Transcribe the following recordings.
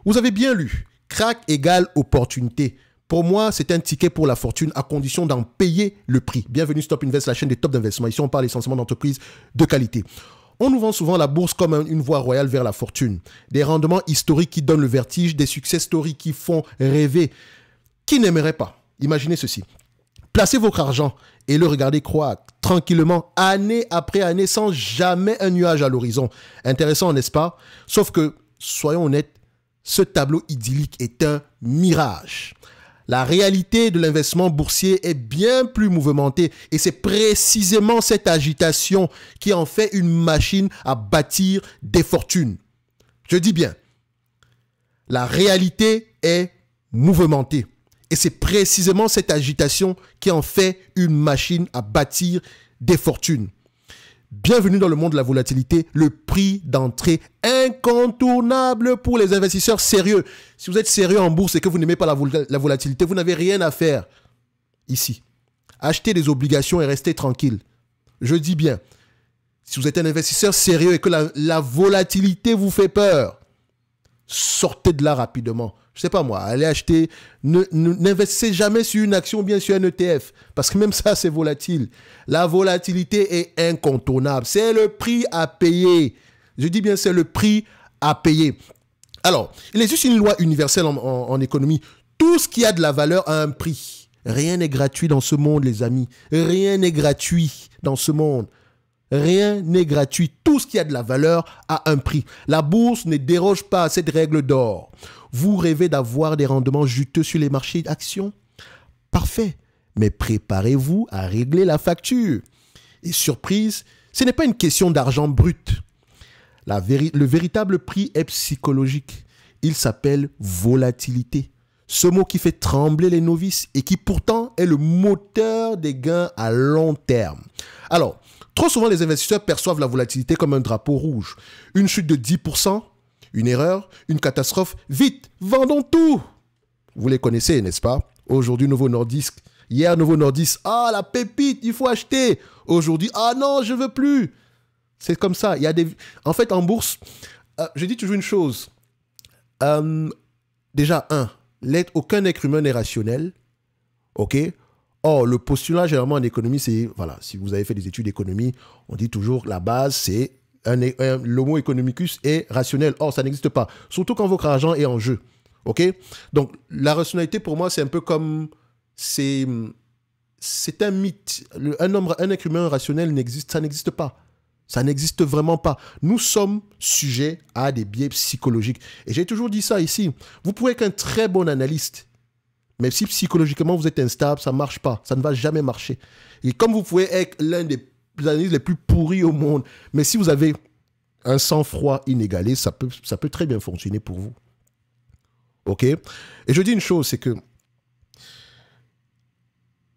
Vous avez bien lu. Crack égale opportunité. Pour moi, c'est un ticket pour la fortune à condition d'en payer le prix. Bienvenue Stop Invest, la chaîne des tops d'investissement. Ici, on parle essentiellement d'entreprises de qualité. On nous vend souvent la bourse comme une voie royale vers la fortune. Des rendements historiques qui donnent le vertige, des success stories qui font rêver. Qui n'aimerait pas? Imaginez ceci. Placez votre argent et le regardez croître tranquillement, année après année, sans jamais un nuage à l'horizon. Intéressant, n'est-ce pas? Sauf que, soyons honnêtes, ce tableau idyllique est un mirage. La réalité de l'investissement boursier est bien plus mouvementée et c'est précisément cette agitation qui en fait une machine à bâtir des fortunes. Je dis bien, la réalité est mouvementée et c'est précisément cette agitation qui en fait une machine à bâtir des fortunes. Bienvenue dans le monde de la volatilité, le prix d'entrée incontournable pour les investisseurs sérieux. Si vous êtes sérieux en bourse et que vous n'aimez pas la volatilité, vous n'avez rien à faire ici. Achetez des obligations et restez tranquille. Je dis bien, si vous êtes un investisseur sérieux et que la volatilité vous fait peur, sortez de là rapidement. Je ne sais pas moi, allez acheter, n'investissez jamais sur une action ou bien sur un ETF, parce que même ça, c'est volatile. La volatilité est incontournable. C'est le prix à payer. Je dis bien, c'est le prix à payer. Alors, il existe une loi universelle en économie. Tout ce qui a de la valeur a un prix. Rien n'est gratuit dans ce monde, les amis. Rien n'est gratuit dans ce monde. Rien n'est gratuit. Tout ce qui a de la valeur a un prix. La bourse ne déroge pas à cette règle d'or. Vous rêvez d'avoir des rendements juteux sur les marchés d'actions? Parfait. Mais préparez-vous à régler la facture. Et surprise, ce n'est pas une question d'argent brut. Le véritable prix est psychologique. Il s'appelle volatilité. Ce mot qui fait trembler les novices et qui pourtant est le moteur des gains à long terme. Alors, trop souvent les investisseurs perçoivent la volatilité comme un drapeau rouge. Une chute de 10%, une erreur, une catastrophe. Vite, vendons tout. Vous les connaissez, n'est-ce pas? Aujourd'hui, Novo Nordisk. Hier, Novo Nordisk. Ah, la pépite, il faut acheter. Aujourd'hui, ah non, je veux plus. C'est comme ça. Il y a des... En fait, en bourse, je dis toujours une chose. Déjà, aucun être humain n'est rationnel. OK? Or, le postulat, généralement, en économie, c'est... Voilà, si vous avez fait des études d'économie, on dit toujours la base, c'est... L'homo economicus est rationnel. Or, ça n'existe pas. Surtout quand votre argent est en jeu. OK? Donc, la rationalité, pour moi, c'est un peu comme... C'est un mythe. Un être humain rationnel ça n'existe pas. Ça n'existe vraiment pas. Nous sommes sujets à des biais psychologiques. Et j'ai toujours dit ça ici. Vous pouvez être un très bon analyste. Mais si psychologiquement vous êtes instable, ça ne marche pas. Ça ne va jamais marcher. Et comme vous pouvez être l'un des analystes les plus pourris au monde, mais si vous avez un sang-froid inégalé, ça peut très bien fonctionner pour vous. OK? Et je dis une chose, c'est que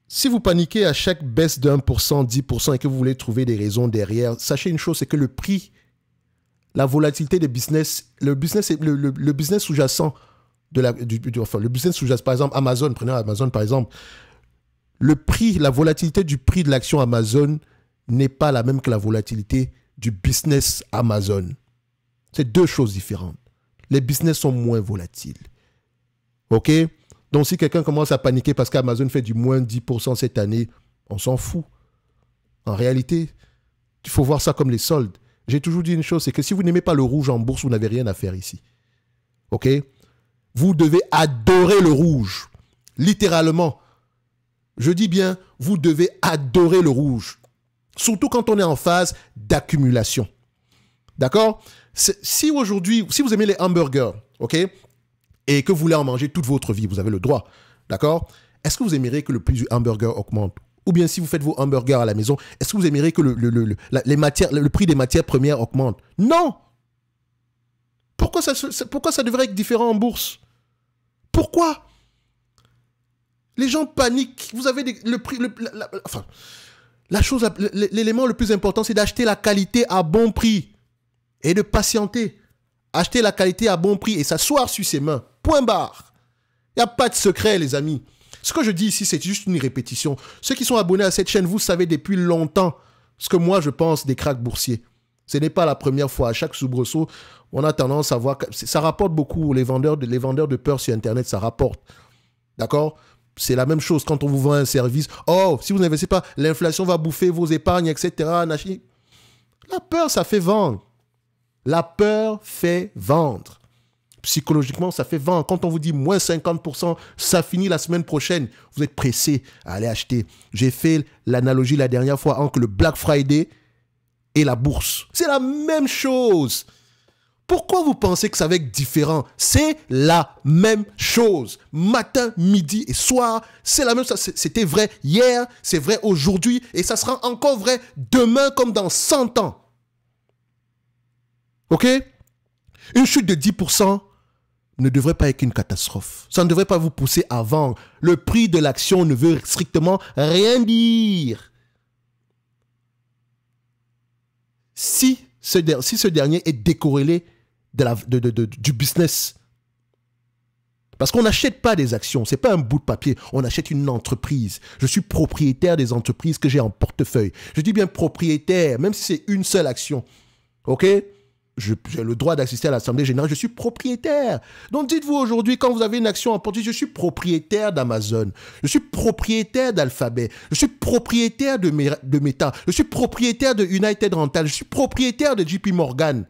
si vous paniquez à chaque baisse de 1%, 10% et que vous voulez trouver des raisons derrière, sachez une chose, c'est que le prix, la volatilité des business, le business sous-jacent, le business sous-jacent, par exemple, Amazon, prenez Amazon par exemple, le prix, la volatilité du prix de l'action Amazon n'est pas la même que la volatilité du business Amazon. C'est deux choses différentes. Les business sont moins volatiles. OK? Donc, si quelqu'un commence à paniquer parce qu'Amazon fait du moins 10% cette année, on s'en fout. En réalité, il faut voir ça comme les soldes. J'ai toujours dit une chose, c'est que si vous n'aimez pas le rouge en bourse, vous n'avez rien à faire ici. OK? Vous devez adorer le rouge. Littéralement. Je dis bien, vous devez adorer le rouge. Surtout quand on est en phase d'accumulation. D'accord? Si aujourd'hui, si vous aimez les hamburgers, OK? Et que vous voulez en manger toute votre vie, vous avez le droit. D'accord? Est-ce que vous aimeriez que le prix du hamburger augmente? Ou bien si vous faites vos hamburgers à la maison, est-ce que vous aimeriez que le prix des matières premières augmente? Non! Pourquoi ça devrait être différent en bourse? Pourquoi? Les gens paniquent. Vous avez le prix... l'élément le plus important, c'est d'acheter la qualité à bon prix et de patienter. Acheter la qualité à bon prix et s'asseoir sur ses mains. Point barre. Il n'y a pas de secret, les amis. Ce que je dis ici, c'est juste une répétition. Ceux qui sont abonnés à cette chaîne, vous savez depuis longtemps ce que moi je pense des cracks boursiers. Ce n'est pas la première fois. À chaque soubresaut, on a tendance à voir que ça rapporte beaucoup. Les vendeurs de peur sur Internet, ça rapporte. D'accord? C'est la même chose quand on vous vend un service. Oh, si vous n'investissez pas, l'inflation va bouffer vos épargnes, etc. La peur, ça fait vendre. La peur fait vendre. Psychologiquement, ça fait vendre. Quand on vous dit moins 50%, ça finit la semaine prochaine, vous êtes pressé à aller acheter. J'ai fait l'analogie la dernière fois entre le Black Friday et la bourse. C'est la même chose. Pourquoi vous pensez que ça va être différent? C'est la même chose. Matin, midi et soir, c'est la même chose. C'était vrai hier, c'est vrai aujourd'hui et ça sera encore vrai demain comme dans 100 ans. Ok? Une chute de 10% ne devrait pas être une catastrophe. Ça ne devrait pas vous pousser à vendre. Le prix de l'action ne veut strictement rien dire. Si ce dernier est décorrélé du business. Parce qu'on n'achète pas des actions, ce n'est pas un bout de papier, on achète une entreprise. Je suis propriétaire des entreprises que j'ai en portefeuille. Je dis bien propriétaire, même si c'est une seule action. Ok? J'ai le droit d'assister à l'Assemblée générale, je suis propriétaire. Donc dites-vous aujourd'hui, quand vous avez une action en portefeuille, je suis propriétaire d'Amazon, je suis propriétaire d'Alphabet, je suis propriétaire de Meta, je suis propriétaire de United Rental, je suis propriétaire de JP Morgan.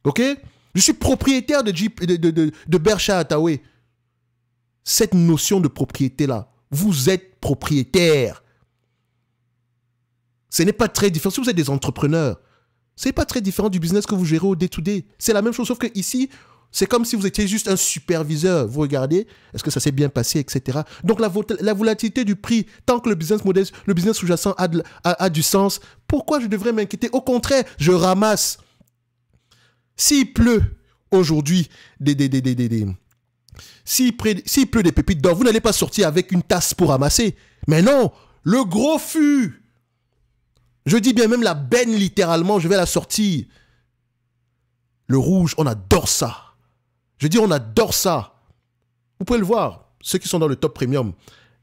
Ok? Je suis propriétaire de Berkshire Hathaway. Cette notion de propriété-là, vous êtes propriétaire. Ce n'est pas très différent. Si vous êtes des entrepreneurs, ce n'est pas très différent du business que vous gérez au day-to-day. C'est la même chose, sauf que ici, c'est comme si vous étiez juste un superviseur. Vous regardez, est-ce que ça s'est bien passé, etc. Donc la volatilité du prix, tant que le business model, le business sous-jacent a du sens, pourquoi je devrais m'inquiéter? Au contraire, je ramasse. S'il pleut aujourd'hui s'il pleut des pépites d'or, vous n'allez pas sortir avec une tasse pour ramasser. Mais non, le gros fût. Je dis bien même la benne littéralement, je vais la sortir. Le rouge, on adore ça. Je dis on adore ça. Vous pouvez le voir, ceux qui sont dans le top premium.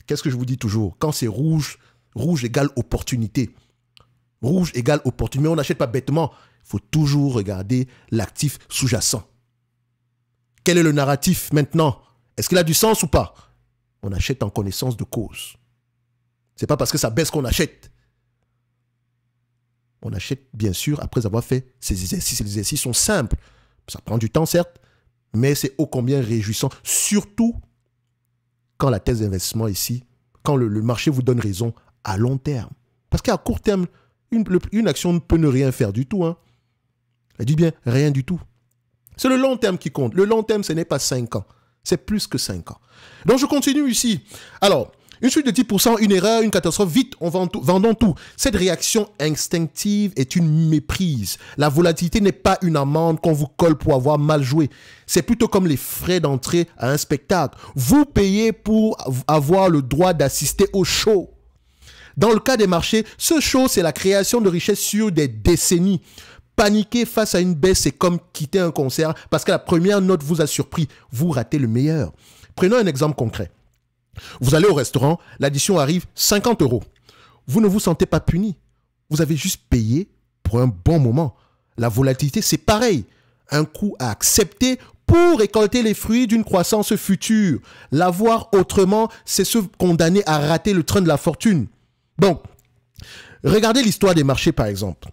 Qu'est-ce que je vous dis toujours? Quand c'est rouge, rouge égale opportunité. Rouge égale opportunité. Mais on n'achète pas bêtement. Il faut toujours regarder l'actif sous-jacent. Quel est le narratif maintenant? Est-ce qu'il a du sens ou pas? On achète en connaissance de cause. Ce n'est pas parce que ça baisse qu'on achète. On achète, bien sûr, après avoir fait ces exercices. Les exercices sont simples. Ça prend du temps, certes, mais c'est ô combien réjouissant. Surtout quand la thèse d'investissement ici, quand le marché vous donne raison à long terme. Parce qu'à court terme, une action ne peut ne rien faire du tout. Hein. Elle dit bien rien du tout. C'est le long terme qui compte. Le long terme, ce n'est pas 5 ans. C'est plus que 5 ans. Donc, je continue ici. Alors, une chute de 10%, une erreur, une catastrophe, vite, vendons tout. Cette réaction instinctive est une méprise. La volatilité n'est pas une amende qu'on vous colle pour avoir mal joué. C'est plutôt comme les frais d'entrée à un spectacle. Vous payez pour avoir le droit d'assister au show. Dans le cas des marchés, ce show, c'est la création de richesses sur des décennies. Paniquer face à une baisse, c'est comme quitter un concert parce que la première note vous a surpris. Vous ratez le meilleur. Prenons un exemple concret. Vous allez au restaurant, l'addition arrive 50 €. Vous ne vous sentez pas puni. Vous avez juste payé pour un bon moment. La volatilité, c'est pareil. Un coût à accepter pour récolter les fruits d'une croissance future. L'avoir autrement, c'est se condamner à rater le train de la fortune. Donc, regardez l'histoire des marchés par exemple.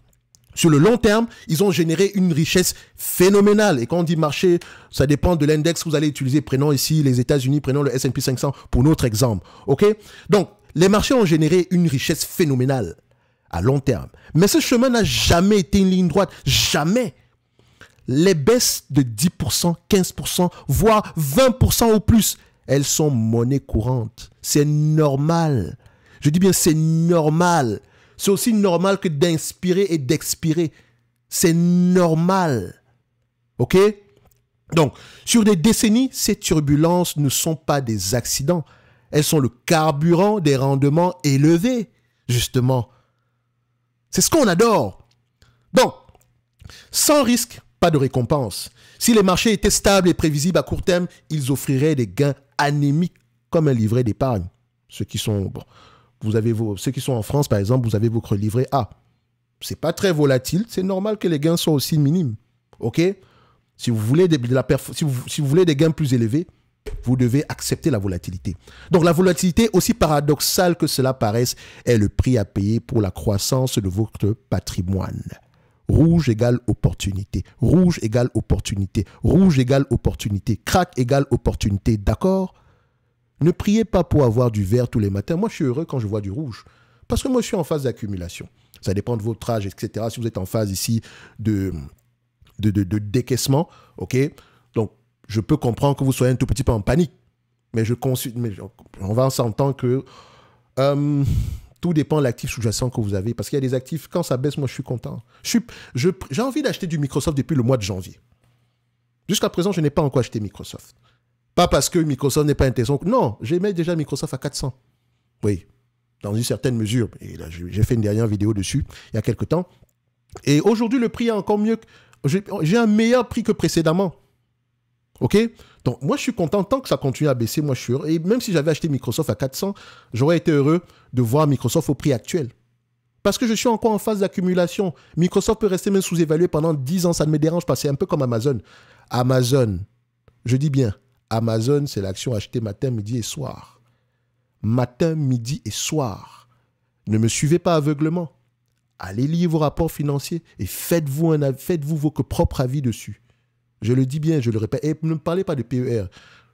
Sur le long terme, ils ont généré une richesse phénoménale. Et quand on dit marché, ça dépend de l'index que vous allez utiliser. Prenons ici les États-Unis, prenons le S&P 500 pour notre exemple. OK? Donc, les marchés ont généré une richesse phénoménale à long terme. Mais ce chemin n'a jamais été une ligne droite. Jamais. Les baisses de 10%, 15%, voire 20% ou plus, elles sont monnaie courante. C'est normal. Je dis bien c'est normal. C'est aussi normal que d'inspirer et d'expirer. C'est normal. OK? Donc, sur des décennies, ces turbulences ne sont pas des accidents. Elles sont le carburant des rendements élevés, justement. C'est ce qu'on adore. Donc, sans risque, pas de récompense. Si les marchés étaient stables et prévisibles à court terme, ils offriraient des gains anémiques comme un livret d'épargne. Ceux qui sont... Bon, ceux qui sont en France, par exemple, vous avez votre livret A. c'est pas très volatile. C'est normal que les gains soient aussi minimes. OK? Si vous voulez si vous voulez des gains plus élevés, vous devez accepter la volatilité. Donc la volatilité, aussi paradoxale que cela paraisse, est le prix à payer pour la croissance de votre patrimoine. Rouge égale opportunité. Rouge égale opportunité. Rouge égale opportunité. Crack égale opportunité. D'accord? Ne priez pas pour avoir du vert tous les matins. Moi, je suis heureux quand je vois du rouge. Parce que moi, je suis en phase d'accumulation. Ça dépend de votre âge, etc. Si vous êtes en phase ici de décaissement, OK? Donc, je peux comprendre que vous soyez un tout petit peu en panique. Mais on va s'entendre que tout dépend de l'actif sous-jacent que vous avez. Parce qu'il y a des actifs, quand ça baisse, moi, je suis content. J'ai envie d'acheter du Microsoft depuis le mois de janvier. Jusqu'à présent, je n'ai pas encore acheté Microsoft. Pas parce que Microsoft n'est pas intéressant. Non, j'aimais déjà Microsoft à 400. Oui, dans une certaine mesure. Et là, j'ai fait une dernière vidéo dessus il y a quelques temps. Et aujourd'hui, le prix est encore mieux. J'ai un meilleur prix que précédemment. OK? Donc, moi, je suis content. Tant que ça continue à baisser, moi, je suis heureux. Et même si j'avais acheté Microsoft à 400, j'aurais été heureux de voir Microsoft au prix actuel. Parce que je suis encore en phase d'accumulation. Microsoft peut rester même sous-évalué pendant 10 ans. Ça ne me dérange pas. C'est un peu comme Amazon. Amazon, je dis bien, Amazon, c'est l'action achetée matin, midi et soir. Matin, midi et soir. Ne me suivez pas aveuglement. Allez lire vos rapports financiers et faites-vous vos propres avis dessus. Je le dis bien, je le répète. Et ne me parlez pas de PER.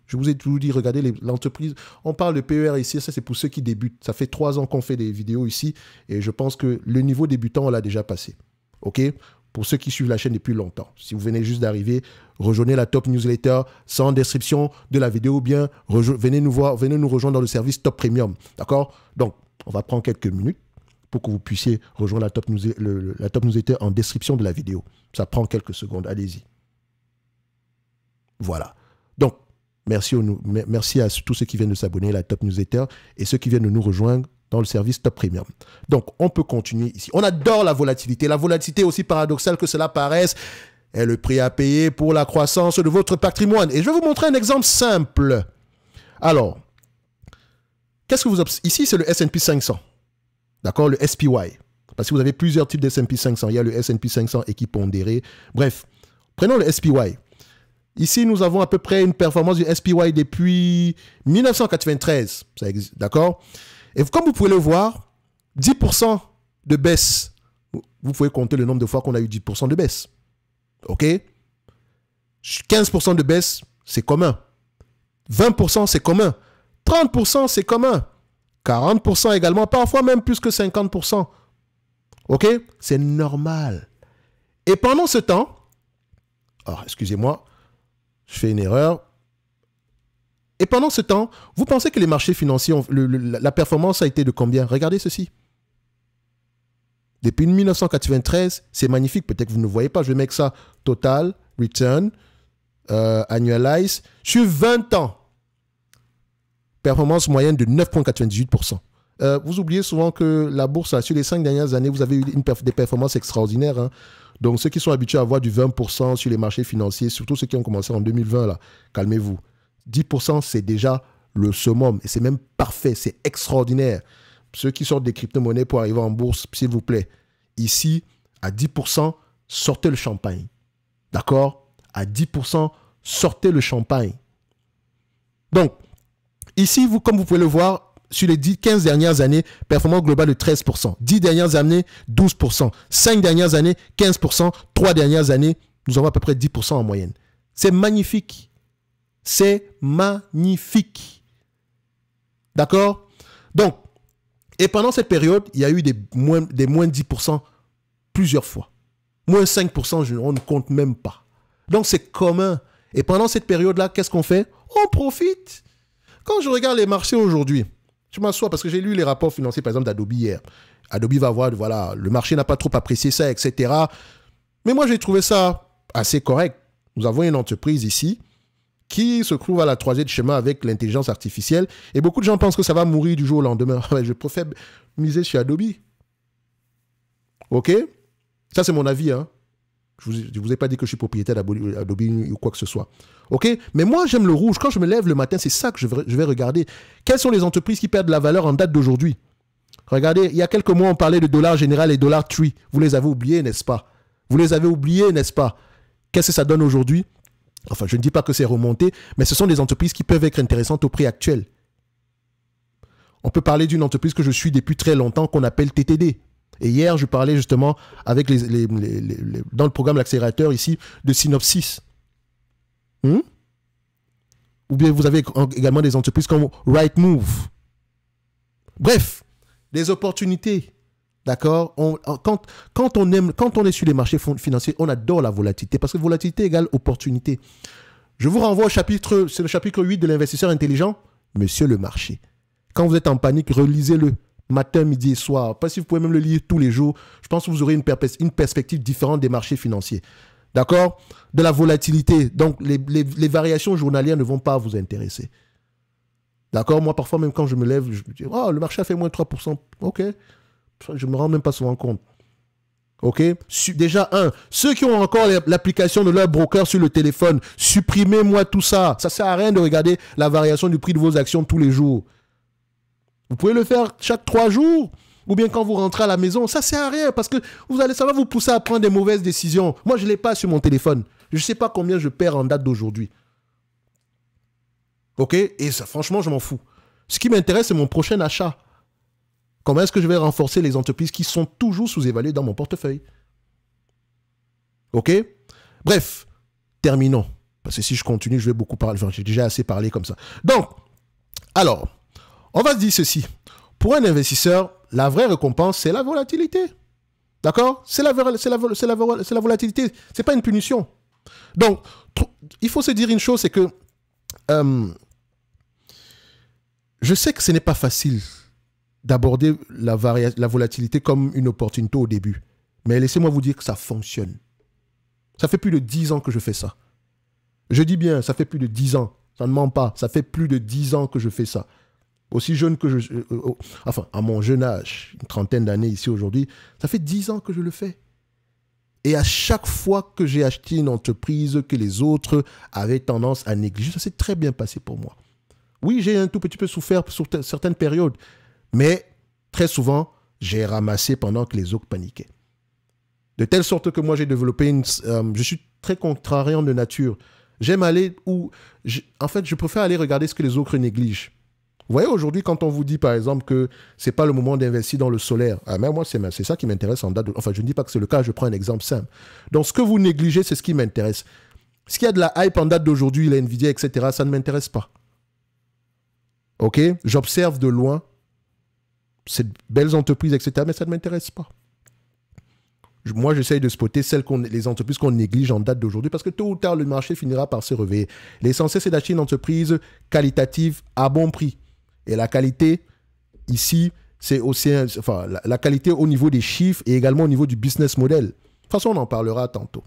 Je vous ai toujours dit, regardez l'entreprise. On parle de PER ici, ça c'est pour ceux qui débutent. Ça fait 3 ans qu'on fait des vidéos ici et je pense que le niveau débutant, on l'a déjà passé. OK? Pour ceux qui suivent la chaîne depuis longtemps. Si vous venez juste d'arriver, rejoignez la Top Newsletter sans description de la vidéo ou bien venez nous rejoindre dans le service Top Premium. D'accord? Donc, on va prendre quelques minutes pour que vous puissiez rejoindre la Top Newsletter en description de la vidéo. Ça prend quelques secondes. Allez-y. Voilà. Donc, merci à tous ceux qui viennent de s'abonner à la Top Newsletter et ceux qui viennent de nous rejoindre dans le service Top Premium. Donc, on peut continuer ici. On adore la volatilité. La volatilité, aussi paradoxale que cela paraisse, est le prix à payer pour la croissance de votre patrimoine. Et je vais vous montrer un exemple simple. Alors, qu'est-ce que vous observez? Ici, c'est le S&P 500. D'accord? Le SPY. Parce que vous avez plusieurs types de S&P 500. Il y a le S&P 500 équipondéré. Bref, prenons le SPY. Ici, nous avons à peu près une performance du SPY depuis 1993. Ça existe, d'accord? Et comme vous pouvez le voir, 10% de baisse. Vous pouvez compter le nombre de fois qu'on a eu 10% de baisse. OK? 15% de baisse, c'est commun. 20%, c'est commun. 30%, c'est commun. 40% également, parfois même plus que 50%. OK? C'est normal. Et pendant ce temps, alors, excusez-moi, je fais une erreur. Et pendant ce temps, vous pensez que les marchés financiers, la performance a été de combien? Regardez ceci. Depuis 1993, c'est magnifique. Peut-être que vous ne voyez pas. Je vais mettre ça total, return, annualize. Sur 20 ans, performance moyenne de 9,98%. Vous oubliez souvent que la bourse, là, sur les 5 dernières années, vous avez eu des performances extraordinaires. Hein. Donc, ceux qui sont habitués à avoir du 20% sur les marchés financiers, surtout ceux qui ont commencé en 2020, là, calmez-vous. 10%, c'est déjà le summum. Et c'est même parfait, c'est extraordinaire. Ceux qui sortent des crypto-monnaies pour arriver en bourse, s'il vous plaît, ici, à 10%, sortez le champagne. D'accord? À 10%, sortez le champagne. Donc, ici, comme vous pouvez le voir, sur les 15 dernières années, performance globale de 13%. 10 dernières années, 12%. 5 dernières années, 15%. 3 dernières années, nous avons à peu près 10% en moyenne. C'est magnifique. C'est magnifique. D'accord? Donc, et pendant cette période, il y a eu des moins 10% plusieurs fois. Moins 5%, on ne compte même pas. Donc, c'est commun. Et pendant cette période-là, qu'est-ce qu'on fait? On profite. Quand je regarde les marchés aujourd'hui, je m'assois parce que j'ai lu les rapports financiers, par exemple, d'Adobe hier. Adobe va voir, voilà, le marché n'a pas trop apprécié ça, etc. Mais moi, j'ai trouvé ça assez correct. Nous avons une entreprise ici qui se trouve à la croisée de chemin avec l'intelligence artificielle. Et beaucoup de gens pensent que ça va mourir du jour au lendemain. Je préfère miser chez Adobe. OK? Ça, c'est mon avis. Hein? Je ne vous ai pas dit que je suis propriétaire d'Adobe ou quoi que ce soit. OK? Mais moi, j'aime le rouge. Quand je me lève le matin, c'est ça que je vais regarder. Quelles sont les entreprises qui perdent de la valeur en date d'aujourd'hui? Regardez, il y a quelques mois, on parlait de dollar général et dollar tree. Vous les avez oubliés, n'est-ce pas? Vous les avez oubliés, n'est-ce pas? Qu'est-ce que ça donne aujourd'hui? Enfin, je ne dis pas que c'est remonté, mais ce sont des entreprises qui peuvent être intéressantes au prix actuel. On peut parler d'une entreprise que je suis depuis très longtemps qu'on appelle TTD. Et hier, je parlais justement avec dans le programme l'accélérateur ici de Synopsys. Ou bien vous avez également des entreprises comme Rightmove. Bref, des opportunités. D'accord? Quand on est sur les marchés financiers, on adore la volatilité parce que volatilité égale opportunité. Je vous renvoie au chapitre, c'est le chapitre 8 de l'investisseur intelligent. Monsieur le marché. Quand vous êtes en panique, relisez-le matin, midi et soir. Pas si vous pouvez même le lire tous les jours. Je pense que vous aurez une perspective différente des marchés financiers. D'accord? De la volatilité. Donc, les variations journalières ne vont pas vous intéresser. D'accord? Moi, parfois, même quand je me lève, je me dis, oh, le marché a fait moins 3%. OK. Je ne me rends même pas souvent compte. OK? Déjà, ceux qui ont encore l'application de leur broker sur le téléphone, supprimez-moi tout ça. Ça ne sert à rien de regarder la variation du prix de vos actions tous les jours. Vous pouvez le faire chaque 3 jours. Ou bien quand vous rentrez à la maison. Ça ne sert à rien parce que ça va vous pousser à prendre des mauvaises décisions. Moi, je ne l'ai pas sur mon téléphone. Je ne sais pas combien je perds en date d'aujourd'hui. OK? Et ça, franchement, je m'en fous. Ce qui m'intéresse, c'est mon prochain achat. Comment est-ce que je vais renforcer les entreprises qui sont toujours sous-évaluées dans mon portefeuille? OK? Bref, terminons. Parce que si je continue, je vais beaucoup parler. Enfin, j'ai déjà assez parlé comme ça. Donc, alors, on va se dire ceci. Pour un investisseur, la vraie récompense, c'est la volatilité. D'accord? C'est la volatilité. Ce n'est pas une punition. Donc, il faut se dire une chose, c'est que je sais que ce n'est pas facile d'aborder la volatilité comme une opportunité au début. Mais laissez-moi vous dire que ça fonctionne. Ça fait plus de 10 ans que je fais ça. Je dis bien, ça fait plus de 10 ans. Ça ne ment pas. Ça fait plus de 10 ans que je fais ça. Aussi jeune que enfin, à mon jeune âge, une trentaine d'années ici aujourd'hui, ça fait 10 ans que je le fais. Et à chaque fois que j'ai acheté une entreprise que les autres avaient tendance à négliger, ça s'est très bien passé pour moi. Oui, j'ai un tout petit peu souffert sur certaines périodes, mais très souvent, j'ai ramassé pendant que les autres paniquaient. De telle sorte que moi, j'ai développé je suis très contrariant de nature. J'aime aller où... En fait, je préfère aller regarder ce que les autres négligent. Vous voyez, aujourd'hui, quand on vous dit, par exemple, que ce n'est pas le moment d'investir dans le solaire, mais moi, c'est ça qui m'intéresse en date. Enfin, je ne dis pas que c'est le cas, je prends un exemple simple. Donc, ce que vous négligez, c'est ce qui m'intéresse. Ce qu'il y a de la hype en date d'aujourd'hui, la Nvidia, etc., ça ne m'intéresse pas. OK? J'observe de loin ces belles entreprises, etc., mais ça ne m'intéresse pas. Moi, j'essaye de spotter les entreprises qu'on néglige en date d'aujourd'hui parce que tôt ou tard, le marché finira par se réveiller. L'essentiel, c'est d'acheter une entreprise qualitative à bon prix. Et la qualité, ici, c'est aussi la qualité au niveau des chiffres et également au niveau du business model. De toute façon, on en parlera tantôt.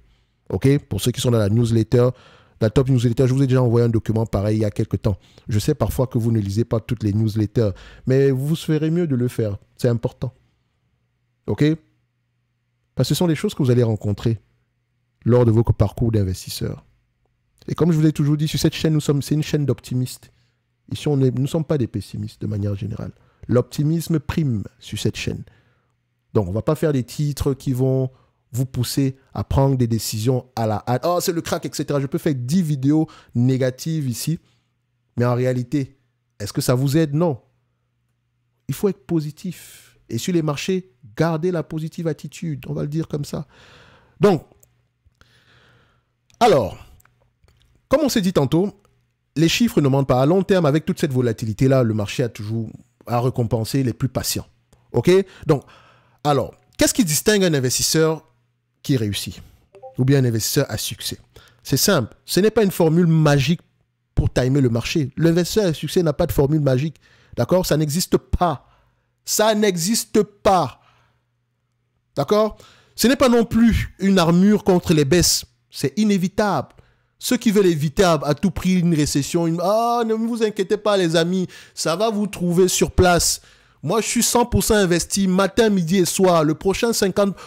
OK? Pour ceux qui sont dans la newsletter, la top newsletter, je vous ai déjà envoyé un document pareil il y a quelques temps. Je sais parfois que vous ne lisez pas toutes les newsletters, mais vous ferez mieux de le faire. C'est important. OK? Parce que ce sont des choses que vous allez rencontrer lors de votre parcours d'investisseur. Et comme je vous l'ai toujours dit, sur cette chaîne, c'est une chaîne d'optimistes. Ici, nous ne sommes pas des pessimistes de manière générale. L'optimisme prime sur cette chaîne. Donc, on ne va pas faire des titres qui vont vous pousser à prendre des décisions à la hâte. Oh, c'est le crack, etc. Je peux faire 10 vidéos négatives ici. Mais en réalité, est-ce que ça vous aide? Non. Il faut être positif. Et sur les marchés, gardez la positive attitude. On va le dire comme ça. Donc, alors, comme on s'est dit tantôt, les chiffres ne mentent pas. À long terme, avec toute cette volatilité-là, le marché a toujours à récompenser les plus patients. OK? Donc, alors, qu'est-ce qui distingue un investisseur qui réussit ou bien un investisseur à succès? C'est simple. Ce n'est pas une formule magique pour timer le marché. L'investisseur à succès n'a pas de formule magique. D'accord? Ça n'existe pas. Ça n'existe pas. D'accord? Ce n'est pas non plus une armure contre les baisses. C'est inévitable. Ceux qui veulent éviter à tout prix une récession, ne vous inquiétez pas les amis, ça va vous trouver sur place. Moi, je suis 100% investi matin, midi et soir. Le prochain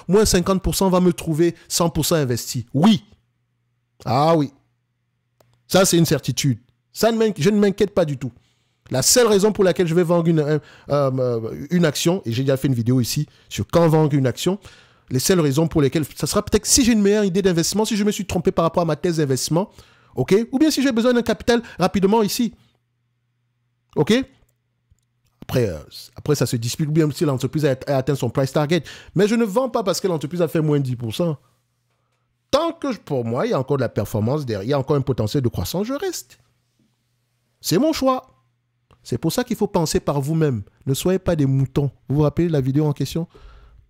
moins 50% va me trouver 100% investi. Oui. Ah oui. Ça, c'est une certitude. Ça, je ne m'inquiète pas du tout. La seule raison pour laquelle je vais vendre une action, et j'ai déjà fait une vidéo ici sur quand vendre une action, les seules raisons pour lesquelles, ça sera peut-être si j'ai une meilleure idée d'investissement, si je me suis trompé par rapport à ma thèse d'investissement, ok, ou bien si j'ai besoin d'un capital rapidement ici, ok. Après, ça se dispute bien si l'entreprise a atteint son price target. Mais je ne vends pas parce que l'entreprise a fait moins de 10%. Tant que, pour moi, il y a encore de la performance derrière, il y a encore un potentiel de croissance, je reste. C'est mon choix. C'est pour ça qu'il faut penser par vous-même. Ne soyez pas des moutons. Vous vous rappelez la vidéo en question?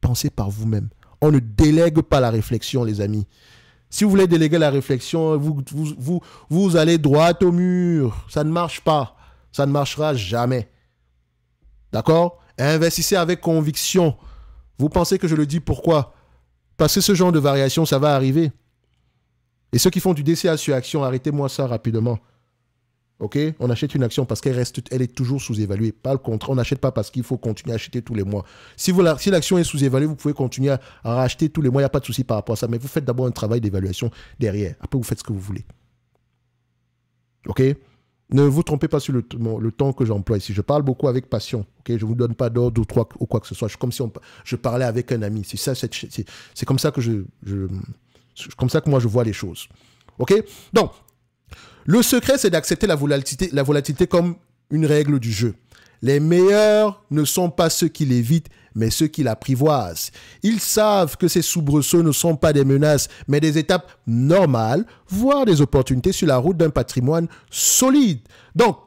Pensez par vous-même. On ne délègue pas la réflexion, les amis. Si vous voulez déléguer la réflexion, vous allez droit au mur. Ça ne marche pas. Ça ne marchera jamais. D'accord? Investissez avec conviction. Vous pensez que je le dis pourquoi? Parce que ce genre de variation, ça va arriver. Et ceux qui font du DCA sur action, arrêtez-moi ça rapidement. Ok? On achète une action parce qu'elle est toujours sous-évaluée. Pas le contraire. On n'achète pas parce qu'il faut continuer à acheter tous les mois. Si l'action est sous-évaluée, vous pouvez continuer à racheter tous les mois. Il n'y a pas de souci par rapport à ça. Mais vous faites d'abord un travail d'évaluation derrière. Après, vous faites ce que vous voulez. Ok? Ne vous trompez pas sur le temps que j'emploie ici. Je parle beaucoup avec passion. Okay? Je ne vous donne pas d'ordre ou quoi que ce soit. Comme si je parlais avec un ami. C'est comme ça que comme ça que moi je vois les choses. Ok? Donc, le secret, c'est d'accepter la volatilité comme une règle du jeu. Les meilleurs ne sont pas ceux qui l'évitent, mais ceux qui l'apprivoisent. Ils savent que ces soubresauts ne sont pas des menaces, mais des étapes normales, voire des opportunités sur la route d'un patrimoine solide. Donc,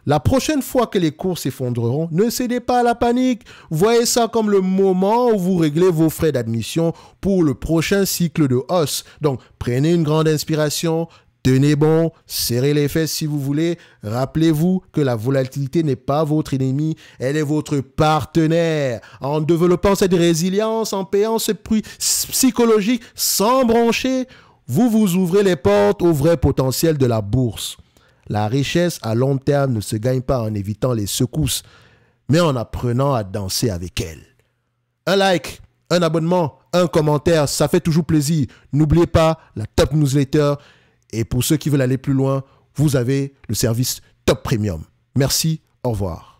la prochaine fois que les cours s'effondreront, ne cédez pas à la panique. Voyez ça comme le moment où vous réglez vos frais d'admission pour le prochain cycle de hausse. Donc, prenez une grande inspiration. Tenez bon, serrez les fesses si vous voulez. Rappelez-vous que la volatilité n'est pas votre ennemi, elle est votre partenaire. En développant cette résilience, en payant ce prix psychologique sans broncher, vous vous ouvrez les portes au vrai potentiel de la bourse. La richesse à long terme ne se gagne pas en évitant les secousses, mais en apprenant à danser avec elles. Un like, un abonnement, un commentaire, ça fait toujours plaisir. N'oubliez pas la Top Newsletter. Et pour ceux qui veulent aller plus loin, vous avez le service Top Premium. Merci, au revoir.